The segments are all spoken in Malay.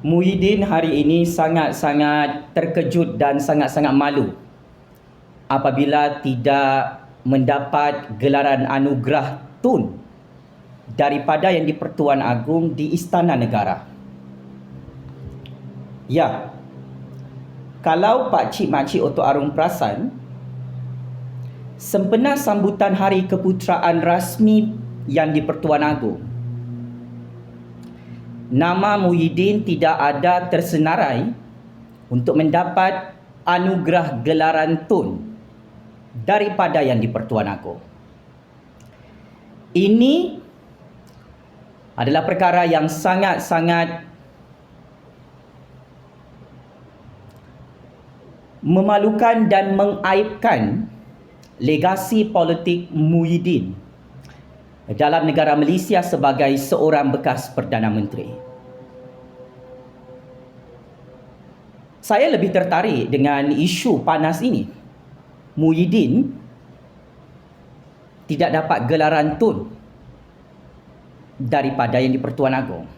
Muhyiddin hari ini sangat-sangat terkejut dan sangat-sangat malu apabila tidak mendapat gelaran anugerah Tun daripada Yang di-Pertuan Agong di Istana Negara. Ya, kalau Pak Cik Makcik Oto Arum perasan, sempena sambutan Hari Keputeraan rasmi Yang di-Pertuan Agong, nama Muhyiddin tidak ada tersenarai untuk mendapat anugerah gelaran Tun daripada Yang di-Pertuan Agong. Ini adalah perkara yang sangat-sangat memalukan dan mengaibkan legasi politik Muhyiddin dalam negara Malaysia sebagai seorang bekas Perdana Menteri. Saya lebih tertarik dengan isu panas ini. Muhyiddin tidak dapat gelaran Tun daripada Yang di-Pertuan Agong,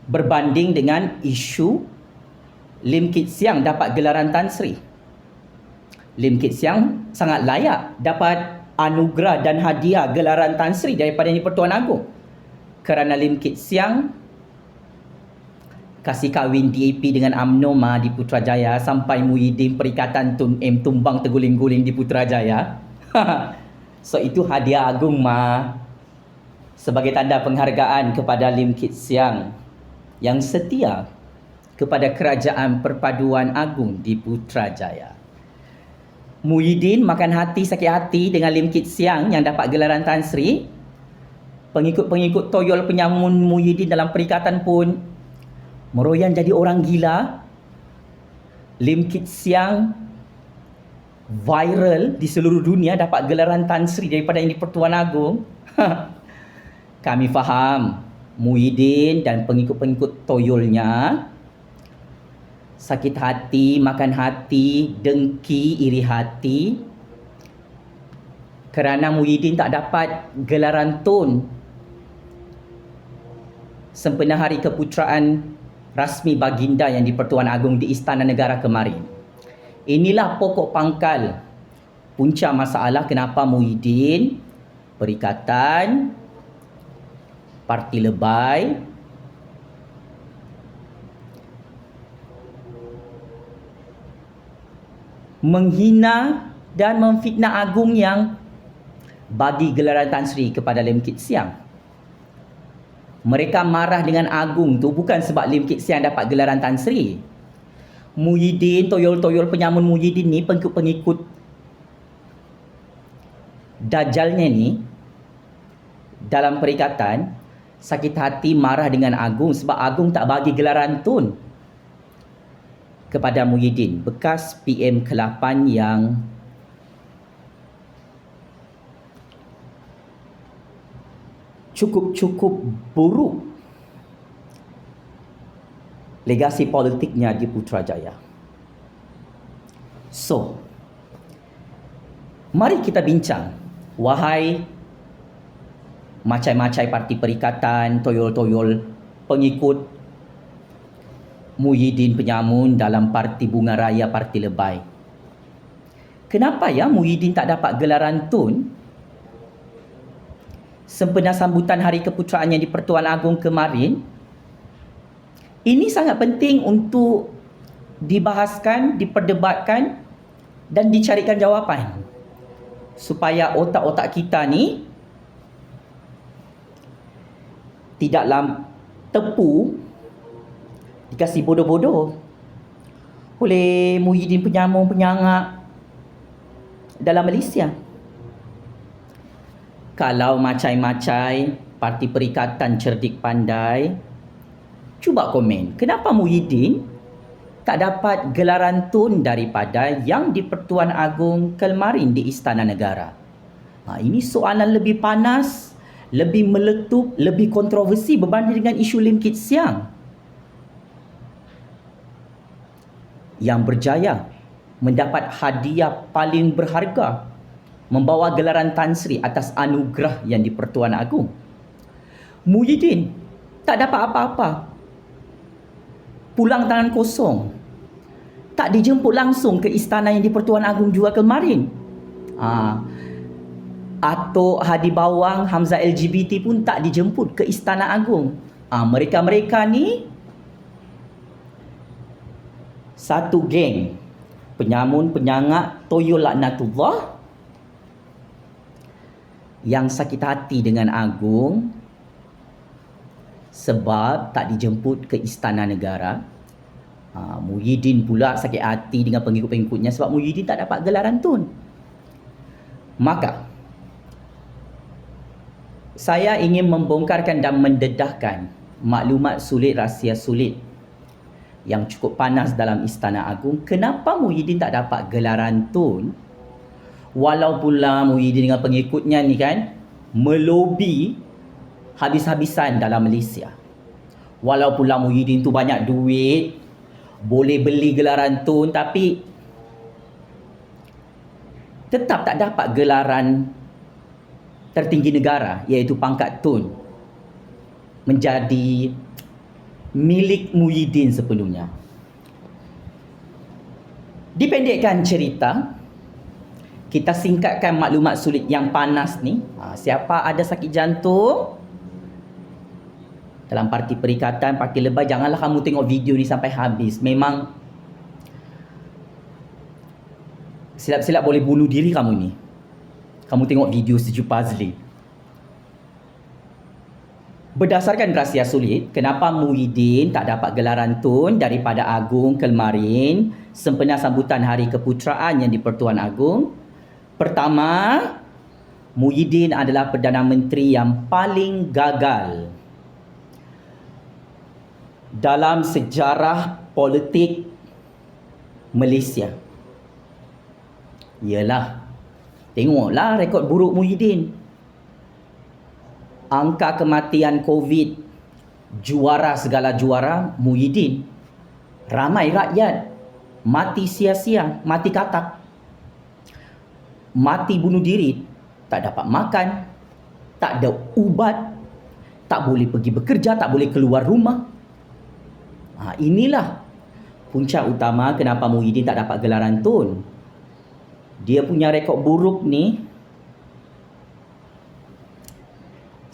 berbanding dengan isu Lim Kit Siang dapat gelaran Tan Sri. Lim Kit Siang sangat layak dapat anugerah dan hadiah gelaran Tan Sri daripada Yang di-Pertuan Agong, kerana Lim Kit Siang kasih kahwin DAP dengan UMNO di Putrajaya sampai Muhyiddin Perikatan Tun M tumbang terguling-guling di Putrajaya. So itu hadiah agung sebagai tanda penghargaan kepada Lim Kit Siang yang setia kepada Kerajaan Perpaduan Agung di Putrajaya. Muhyiddin makan hati sakit hati dengan Lim Kit Siang yang dapat gelaran Tan Sri. Pengikut-pengikut toyol penyamun Muhyiddin dalam perikatan pun meroyan jadi orang gila. Lim Kit Siang viral di seluruh dunia dapat gelaran Tan Sri daripada Yang di-Pertuan Agong. Kami faham Muhyiddin dan pengikut-pengikut toyolnya sakit hati, makan hati, dengki, iri hati kerana Muhyiddin tak dapat gelaran Tun sempena Hari Keputeraan rasmi baginda Yang di-Pertuan Agong di Istana Negara kemarin. Inilah pokok pangkal punca masalah kenapa Muhyiddin, Perikatan, Parti Lebay menghina dan memfitnah Agung yang bagi gelaran Tan Sri kepada Lim Kit Siang. Mereka marah dengan Agung tu bukan sebab Lim Kit Siang dapat gelaran Tan Sri. Muhyiddin, toyol-toyol penyamun Muhyiddin ni, pengikut-pengikut dajalnya ni dalam perikatan sakit hati marah dengan Agung sebab Agung tak bagi gelaran Tun kepada Muhyiddin, bekas PM ke-8 yang cukup buruk legasi politiknya di Putrajaya. So, mari kita bincang, wahai macai-macai parti perikatan, toyol-toyol pengikut Muhyiddin penyamun dalam Parti Bunga Raya Parti Lebay. Kenapa ya Muhyiddin tak dapat gelaran Tun sempena sambutan Hari Keputeraan Yang di-Pertuan Agong kemarin? Ini sangat penting untuk dibahaskan, diperdebatkan dan dicarikan jawapan supaya otak-otak kita ni tidaklah tepu dikasih bodoh-bodoh oleh Muhyiddin penyamun penyangak dalam Malaysia. Kalau macai-macai parti perikatan cerdik pandai, cuba komen, kenapa Muhyiddin tak dapat gelaran Tun daripada Yang di-Pertuan Agong kemarin di Istana Negara? Ini soalan lebih panas, lebih meletup, lebih kontroversi berbanding dengan isu Lim Kit Siang yang berjaya mendapat hadiah paling berharga, membawa gelaran Tan Sri atas anugerah Yang di-Pertuan Agong. Muhyiddin tak dapat apa-apa. pulang tangan kosong. Tak dijemput langsung ke istana yang di-Pertuan Agong juga kemarin. Atok Hadi Bawang, Hamzah LGBT pun tak dijemput ke Istana Agong. Mereka-mereka ni satu geng penyamun, penyangak, toyol laknatullah yang sakit hati dengan Agong sebab tak dijemput ke Istana Negara. Muhyiddin pula sakit hati dengan pengikut-pengikutnya sebab Muhyiddin tak dapat gelaran tun. Maka saya ingin membongkarkan dan mendedahkan maklumat sulit, rahsia sulit yang cukup panas dalam Istana Agong. Kenapa Muhyiddin tak dapat gelaran tun? Walaupun lah Muhyiddin dengan pengikutnya ni kan melobi habis-habisan dalam Malaysia. Walaupun lah Muhyiddin tu banyak duit, boleh beli gelaran tun, tapi tetap tak dapat gelaran tertinggi negara, iaitu pangkat tun, menjadi milik Muhyiddin sepenuhnya. Dipendekkan cerita, kita singkatkan maklumat sulit yang panas ni. Siapa ada sakit jantung dalam parti perikatan, parti lebah, janganlah kamu tengok video ni sampai habis. Memang silap-silap boleh bunuh diri kamu ni. Kamu tengok video Seju Pazli. Berdasarkan rahsia sulit, kenapa Muhyiddin tak dapat gelaran tun daripada Agong kemarin sempena sambutan Hari Keputeraan yang di-Pertuan Agong? Pertama, Muhyiddin adalah Perdana Menteri yang paling gagal dalam sejarah politik Malaysia. Yalah, tengoklah rekod buruk Muhyiddin. Angka kematian COVID, juara segala juara Muhyiddin. Ramai rakyat mati sia-sia, mati katak, mati bunuh diri, tak dapat makan, tak ada ubat, tak boleh pergi bekerja, tak boleh keluar rumah. Inilah punca utama kenapa Muhyiddin tak dapat gelaran tun. Dia punya rekod buruk ni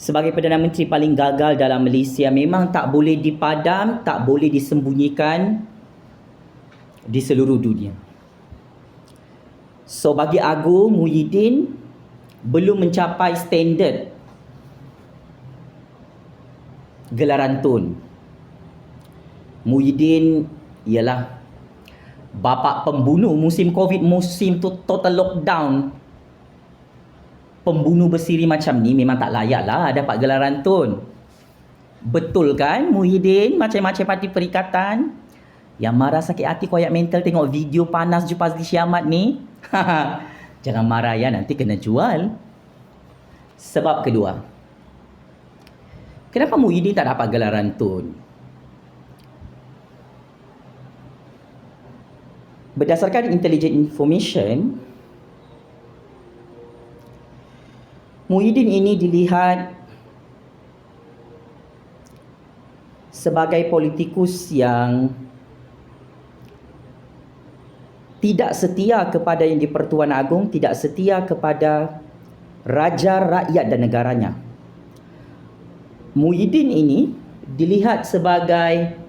sebagai Perdana Menteri paling gagal dalam Malaysia memang tak boleh dipadam, tak boleh disembunyikan di seluruh dunia. So bagi Agong, Muhyiddin belum mencapai standard gelaran tun. Muhyiddin ialah bapa pembunuh musim COVID, musim total lockdown. Pembunuh bersiri macam ni memang tak layak lah dapat gelaran tun. Betul kan Muhyiddin, macam-macam parti perikatan yang marah sakit hati koyak mental tengok video panas Seju Pazli Syamat ni? Jangan marah ya, nanti kena jual. Sebab kedua, kenapa Muhyiddin tak dapat gelaran tun? Berdasarkan intelligent information, Muhyiddin ini dilihat sebagai politikus yang tidak setia kepada yang di-Pertuan Agong, tidak setia kepada raja, rakyat dan negaranya. Muhyiddin ini dilihat sebagai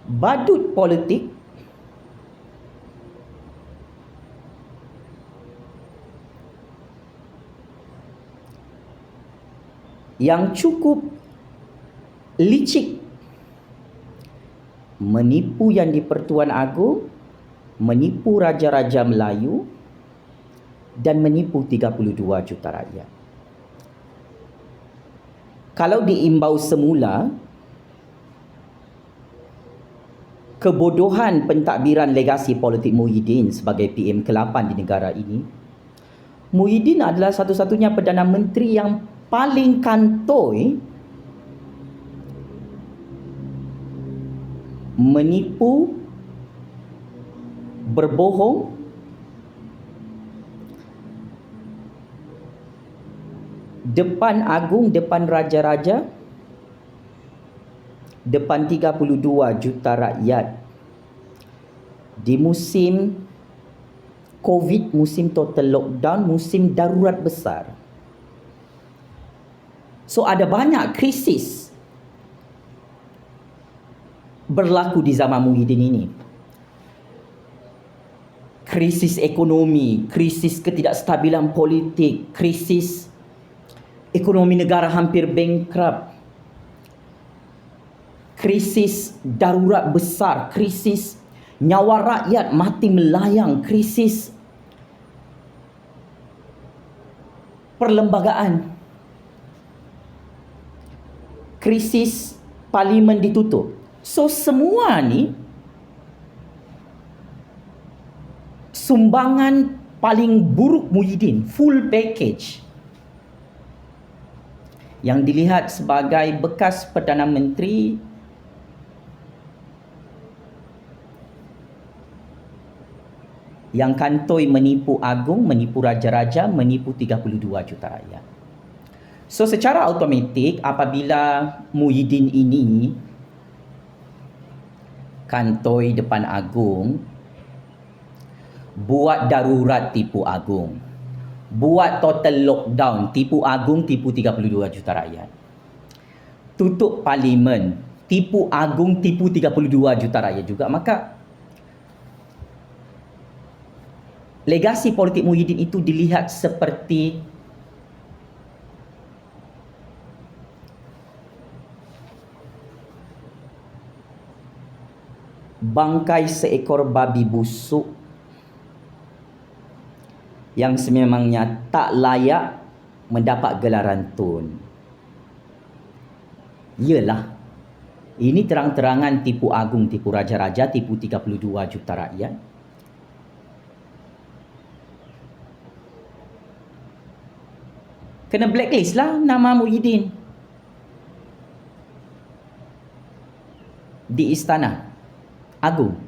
badut politik yang cukup licik menipu yang di-Pertuan Agong, menipu raja-raja Melayu dan menipu 32 juta rakyat. Kalau diimbau semula, kebodohan pentadbiran legasi politik Muhyiddin sebagai PM ke-8 di negara ini, Muhyiddin adalah satu-satunya Perdana Menteri yang paling kantoi menipu, berbohong Depan Agung, depan Raja-Raja, depan 32 juta rakyat di musim COVID, musim total lockdown, musim darurat besar. So ada banyak krisis berlaku di zaman Muhyiddin ini. Krisis ekonomi, krisis ketidakstabilan politik, krisis ekonomi negara hampir bankrupt, krisis darurat besar, krisis nyawa rakyat mati melayang, krisis perlembagaan, krisis parlimen ditutup. So semua ni sumbangan paling buruk Muhyiddin, full package. Yang dilihat sebagai bekas Perdana Menteri yang kantoi menipu Agung, menipu Raja-Raja, menipu 32 juta rakyat. So secara automatik apabila Muhyiddin ini kantoi depan Agung, buat darurat tipu Agung, buat total lockdown tipu Agung, tipu 32 juta rakyat, tutup parlimen, tipu Agung, tipu 32 juta rakyat juga, maka legasi politik Muhyiddin itu dilihat seperti bangkai seekor babi busuk yang sememangnya tak layak mendapat gelaran Tun. Yalah, ini terang-terangan tipu Agung, tipu Raja-Raja, tipu 32 juta rakyat. Kena blacklist lah nama Muhyiddin di Istana Agung.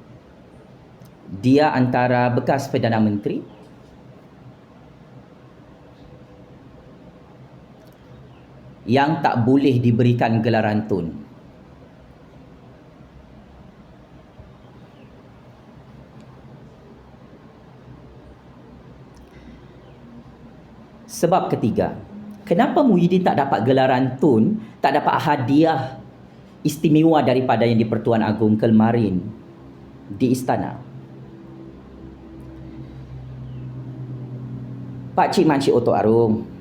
Dia antara bekas Perdana Menteri yang tak boleh diberikan gelaran Tun. Sebab ketiga, kenapa Muhyiddin tak dapat gelaran Tun, tak dapat hadiah istimewa daripada yang di Pertuan Agong kemarin di Istana? Pak Cik Makcik Otok Arum,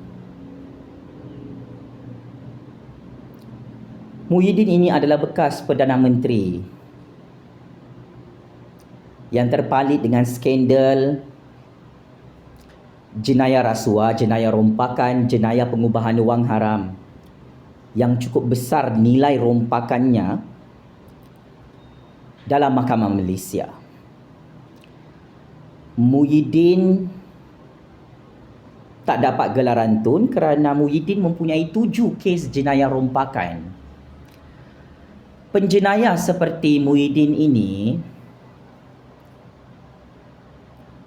Muhyiddin ini adalah bekas Perdana Menteri yang terpalit dengan skandal jenayah rasuah, jenayah rompakan, jenayah pengubahan wang haram yang cukup besar nilai rompakannya dalam Mahkamah Malaysia. Muhyiddin tak dapat gelaran Tun kerana Muhyiddin mempunyai 7 kes jenayah rompakan. Penjenayah seperti Muhyiddin ini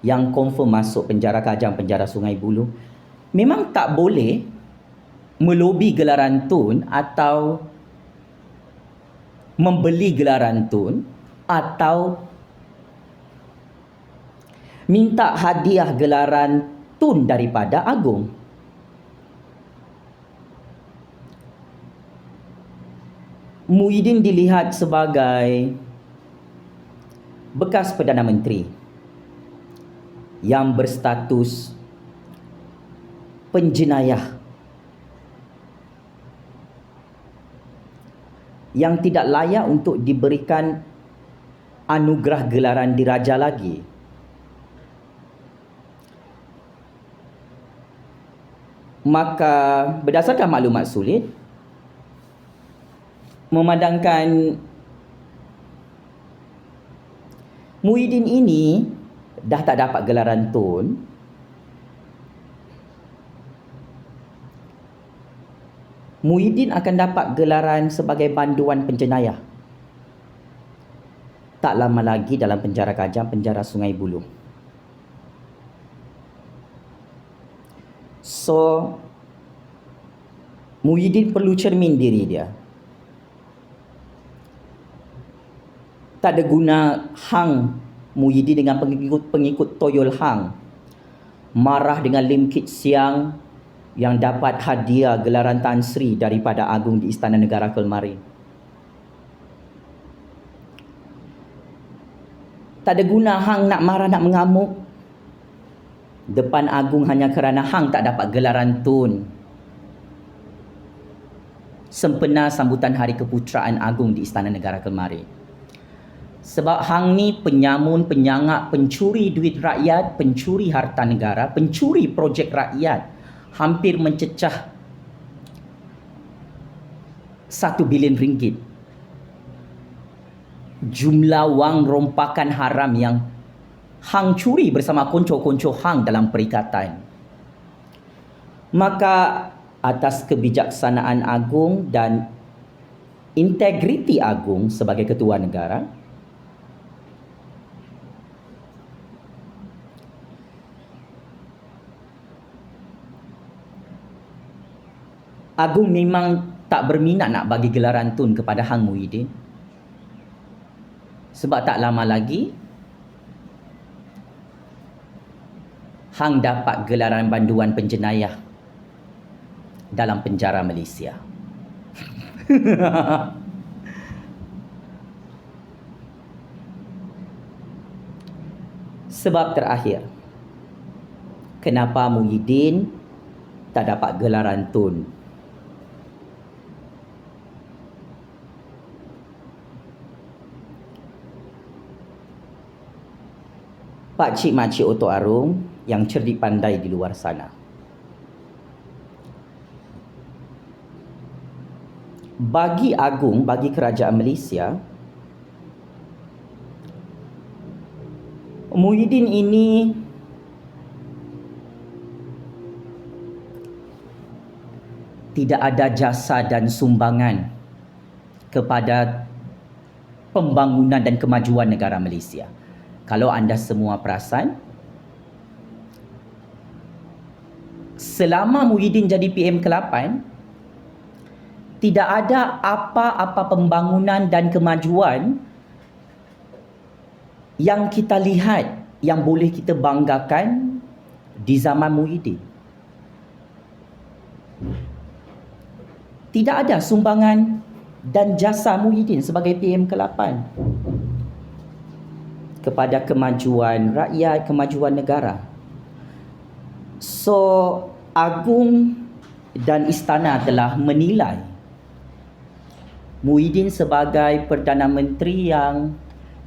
yang confirm masuk penjara Kajang, penjara Sungai Buloh, memang tak boleh melobi gelaran Tun atau membeli gelaran Tun atau minta hadiah gelaran Tun daripada Agong. Muhyiddin dilihat sebagai bekas Perdana Menteri yang berstatus penjenayah yang tidak layak untuk diberikan anugerah gelaran diraja lagi. Maka berdasarkan maklumat sulit, memandangkan Muhyiddin ini dah tak dapat gelaran Tun, Muhyiddin akan dapat gelaran sebagai banduan penjenayah. Tak lama lagi dalam penjara Kajang, penjara Sungai Buloh. So, Muhyiddin perlu cermin diri dia. Tak ada guna hang Muhyiddin dengan pengikut Toyol Hang marah dengan Lim Kit Siang yang dapat hadiah gelaran Tan Sri daripada Agung di Istana Negara Kelmarin. Tak ada guna hang nak marah, nak mengamuk depan Agung hanya kerana hang tak dapat gelaran Tun sempena sambutan Hari Keputeraan Agung di Istana Negara Kelmarin. Sebab hang ni penyamun, penyangak, pencuri duit rakyat, pencuri harta negara, pencuri projek rakyat, hampir mencecah 1 bilion ringgit. Jumlah wang rompakan haram yang hang curi bersama konco-konco hang dalam perikatan. Maka atas kebijaksanaan Agung dan integriti Agung sebagai ketua negara, Agung memang tak berminat nak bagi gelaran Tun kepada Hang Muhyiddin. Sebab tak lama lagi hang dapat gelaran banduan penjenayah dalam penjara Malaysia. Sebab terakhir, kenapa Muhyiddin tak dapat gelaran Tun? Pak Cik Makcik Otok Arung yang cerdik pandai di luar sana, bagi Agung, bagi kerajaan Malaysia, Muhyiddin ini tidak ada jasa dan sumbangan kepada pembangunan dan kemajuan negara Malaysia. Kalau anda semua perasan, selama Muhyiddin jadi PM ke-8, tidak ada apa-apa pembangunan dan kemajuan yang kita lihat yang boleh kita banggakan di zaman Muhyiddin. Tidak ada sumbangan dan jasa Muhyiddin sebagai PM ke-8 kepada kemajuan rakyat, kemajuan negara. So, Agung dan Istana telah menilai Muhyiddin sebagai Perdana Menteri yang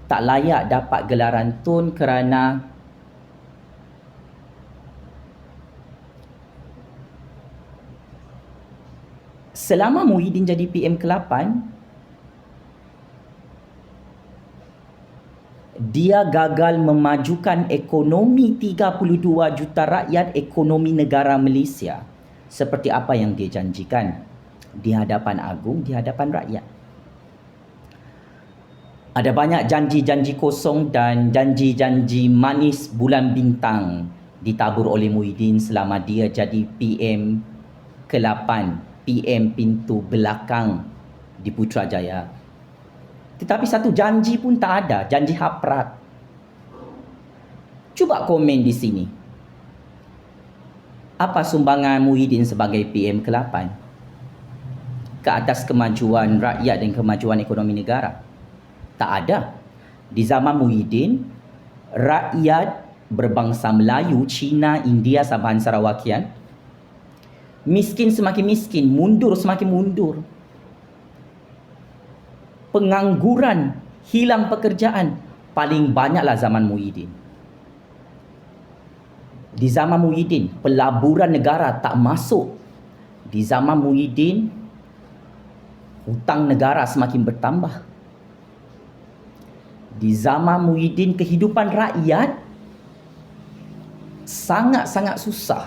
tak layak dapat gelaran Tun kerana selama Muhyiddin jadi PM ke-8, dia gagal memajukan ekonomi 32 juta rakyat, ekonomi negara Malaysia seperti apa yang dia janjikan di hadapan Agung, di hadapan rakyat. Ada banyak janji-janji kosong dan janji-janji manis bulan bintang ditabur oleh Muhyiddin selama dia jadi PM ke-8, PM pintu belakang di Putrajaya. Tetapi satu janji pun tak ada, janji haprak. Cuba komen di sini. Apa sumbangan Muhyiddin sebagai PM ke-8 ke atas kemajuan rakyat dan kemajuan ekonomi negara? Tak ada. Di zaman Muhyiddin, rakyat berbangsa Melayu, Cina, India, Sabahan Sarawakian miskin semakin miskin, mundur semakin mundur. Pengangguran, hilang pekerjaan paling banyaklah zaman Muhyiddin. Di zaman Muhyiddin, pelaburan negara tak masuk. Di zaman Muhyiddin, hutang negara semakin bertambah. Di zaman Muhyiddin, kehidupan rakyat sangat-sangat susah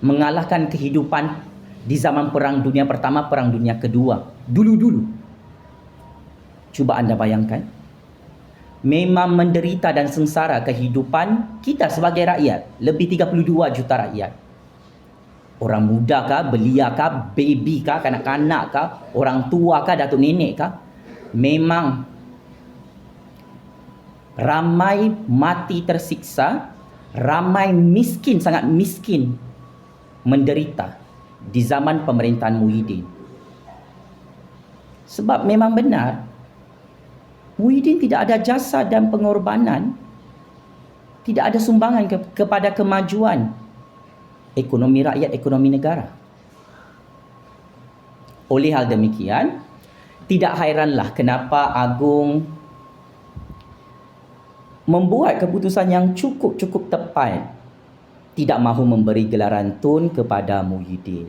mengalahkan kehidupan di zaman Perang Dunia Pertama, Perang Dunia Kedua. Dulu-dulu. Cuba anda bayangkan. Memang menderita dan sengsara kehidupan kita sebagai rakyat. Lebih 32 juta rakyat. Orang muda kah, belia kah, baby kah, kanak-kanak kah, orang tua kah, datuk nenek kah, memang ramai mati tersiksa, ramai miskin, sangat miskin menderita di zaman pemerintahan Muhyiddin. Sebab memang benar, Muhyiddin tidak ada jasa dan pengorbanan, tidak ada sumbangan kepada kemajuan ekonomi rakyat, ekonomi negara. Oleh hal demikian, tidak hairanlah kenapa Agung membuat keputusan yang cukup tepat, tidak mahu memberi gelaran tun kepada Muhyiddin.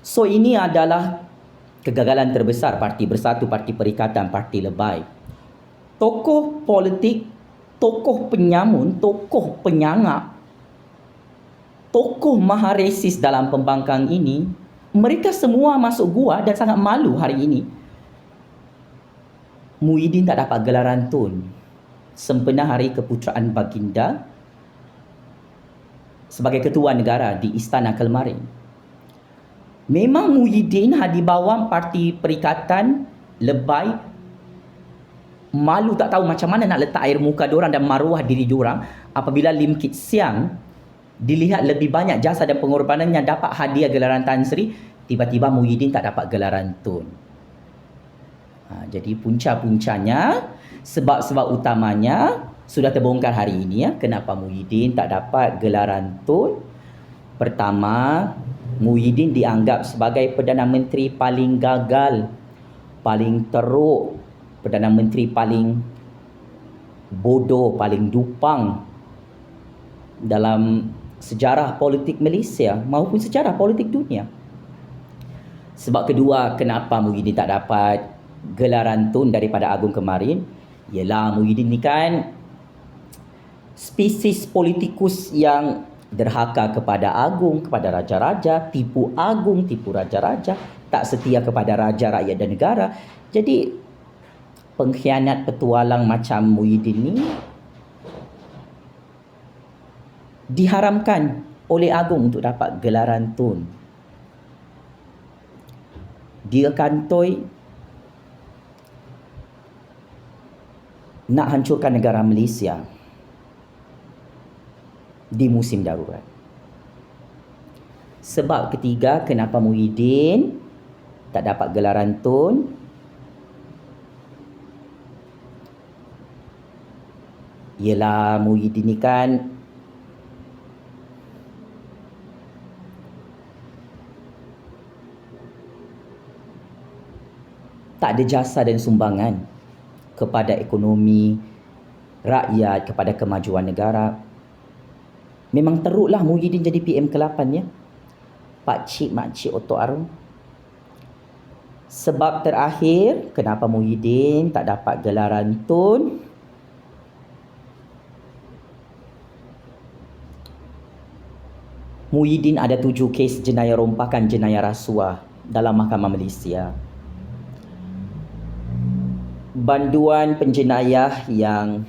So ini adalah kegagalan terbesar Parti Bersatu, Parti Perikatan, Parti Lebay. Tokoh politik, tokoh penyamun, tokoh penyangak, tokoh maharesis dalam pembangkang ini, mereka semua masuk gua dan sangat malu hari ini. Muhyiddin tak dapat gelaran tun sempena Hari Keputeraan Baginda sebagai ketua negara di Istana Kelmarin. Memang Muhyiddin di bawah Parti Perikatan Lebay malu, tak tahu macam mana nak letak air muka diorang dan maruah diri diorang apabila Lim Kit Siang dilihat lebih banyak jasa dan pengorbanannya dapat hadiah gelaran Tan Sri, tiba-tiba Muhyiddin tak dapat gelaran tun. Jadi punca-puncanya, sebab-sebab utamanya sudah terbongkar hari ini ya, kenapa Muhyiddin tak dapat gelaran tun. Pertama, Muhyiddin dianggap sebagai Perdana Menteri paling gagal, paling teruk, Perdana Menteri paling bodoh, paling dupang dalam sejarah politik Malaysia maupun sejarah politik dunia. Sebab kedua, kenapa Muhyiddin tak dapat gelaran tun daripada Agung kemarin, ialah Muhyiddin ni kan spesies politikus yang derhaka kepada Agung, kepada raja-raja, tipu Agung, tipu raja-raja, tak setia kepada raja, rakyat dan negara. Jadi pengkhianat petualang macam Muhyiddin ni diharamkan oleh Agung untuk dapat gelaran tun. Dia kantoi nak hancurkan negara Malaysia di musim darurat. Sebab ketiga, kenapa Muhyiddin tak dapat gelaran tun, ialah Muhyiddin ni kan tak ada jasa dan sumbangan kepada ekonomi rakyat, kepada kemajuan negara. Memang teruklah Muhyiddin jadi PM ke-8 ya. Pakcik makcik Otok Arum. Sebab terakhir, kenapa Muhyiddin tak dapat gelaran tun, Muhyiddin ada 7 kes jenayah rompakan, jenayah rasuah dalam Mahkamah Malaysia. Banduan penjenayah yang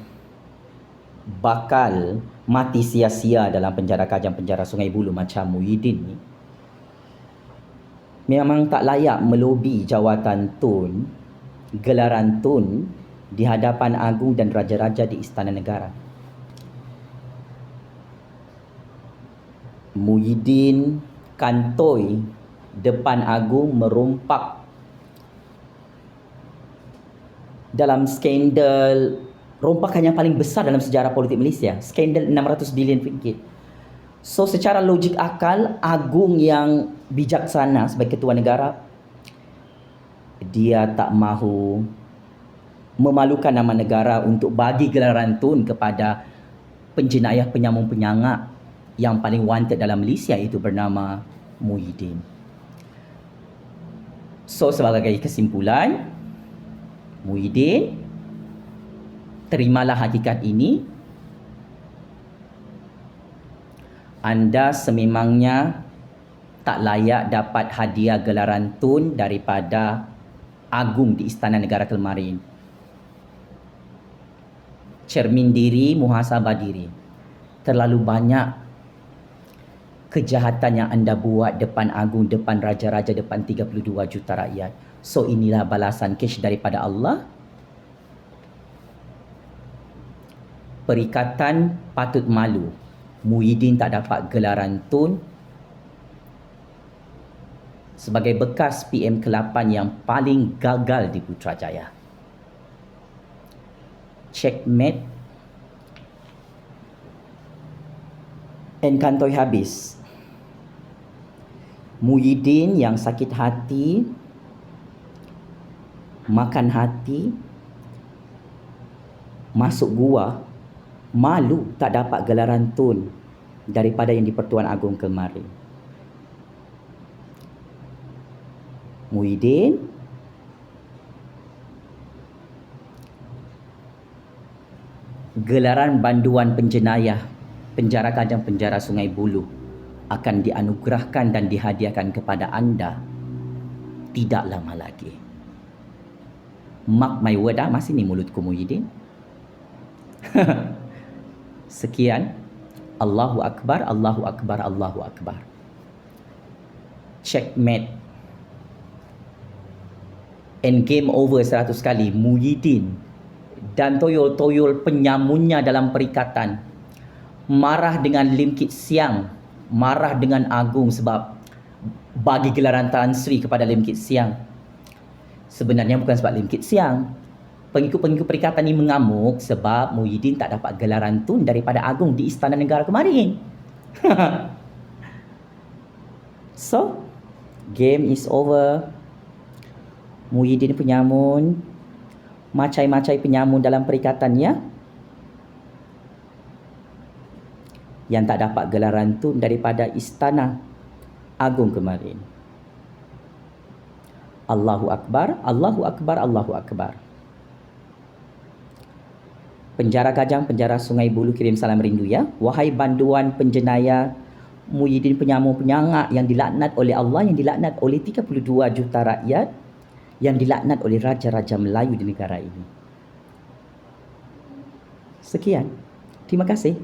bakal mati sia-sia dalam penjara Kajang, penjara Sungai Buloh macam Muhyiddin ni, memang tak layak melobi jawatan tun, gelaran tun di hadapan Agung dan raja-raja di Istana Negara. Muhyiddin kantoi depan Agung merompak dalam skandal rompakan yang paling besar dalam sejarah politik Malaysia, skandal 600 bilion ringgit. So secara logik akal, Agung yang bijaksana sebagai ketua negara, dia tak mahu memalukan nama negara untuk bagi gelaran tun kepada penjenayah penyamun penyangak yang paling wanted dalam Malaysia, itu bernama Muhyiddin. So sebagai kesimpulan, Muhyiddin, terimalah hakikat ini. Anda sememangnya tak layak dapat hadiah gelaran tun daripada Agung di Istana Negara Kelmarin. Cermin diri, muhasabah diri. Terlalu banyak kejahatan yang anda buat depan agung, depan raja-raja, depan 32 juta rakyat. So inilah balasan cash daripada Allah. Perikatan patut malu. Muhyiddin tak dapat gelaran Tun sebagai bekas PM ke-8 yang paling gagal di Putrajaya. Checkmate. Kantoi habis. Muhyiddin yang sakit hati, makan hati, masuk gua, malu tak dapat gelaran Tun daripada yang di Pertuan Agong kemarin. Muhyiddin gelaran banduan penjenayah Penjara Kajang Penjara Sungai Buloh akan dianugerahkan dan dihadiahkan kepada anda tidak lama lagi. Mark my word, masih ni mulutku Muhyiddin. Sekian. Allahu Akbar, Allahu Akbar, Allahu Akbar. Checkmate. And game over 100 kali. Muhyiddin dan toyol-toyol penyamunnya dalam perikatan marah dengan Lim Kit Siang, marah dengan Agung sebab bagi gelaran Tan Sri kepada Lim Kit Siang. Sebenarnya bukan sebab Lim Kit Siang. Pengikut-pengikut perikatan ini mengamuk sebab Muhyiddin tak dapat gelaran Tun daripada Agung di Istana Negara kemarin. So, game is over. Muhyiddin penyamun, macai-macai penyamun dalam perikatannya yang tak dapat gelaran Tun daripada Istana Agung kemarin. Allahu Akbar, Allahu Akbar, Allahu Akbar. Penjara Kajang, Penjara Sungai Buloh kirim salam rindu ya. Wahai banduan penjenayah Muhyiddin penyamun penyangak yang dilaknat oleh Allah, yang dilaknat oleh 32 juta rakyat, yang dilaknat oleh raja-raja Melayu di negara ini. Sekian. Terima kasih.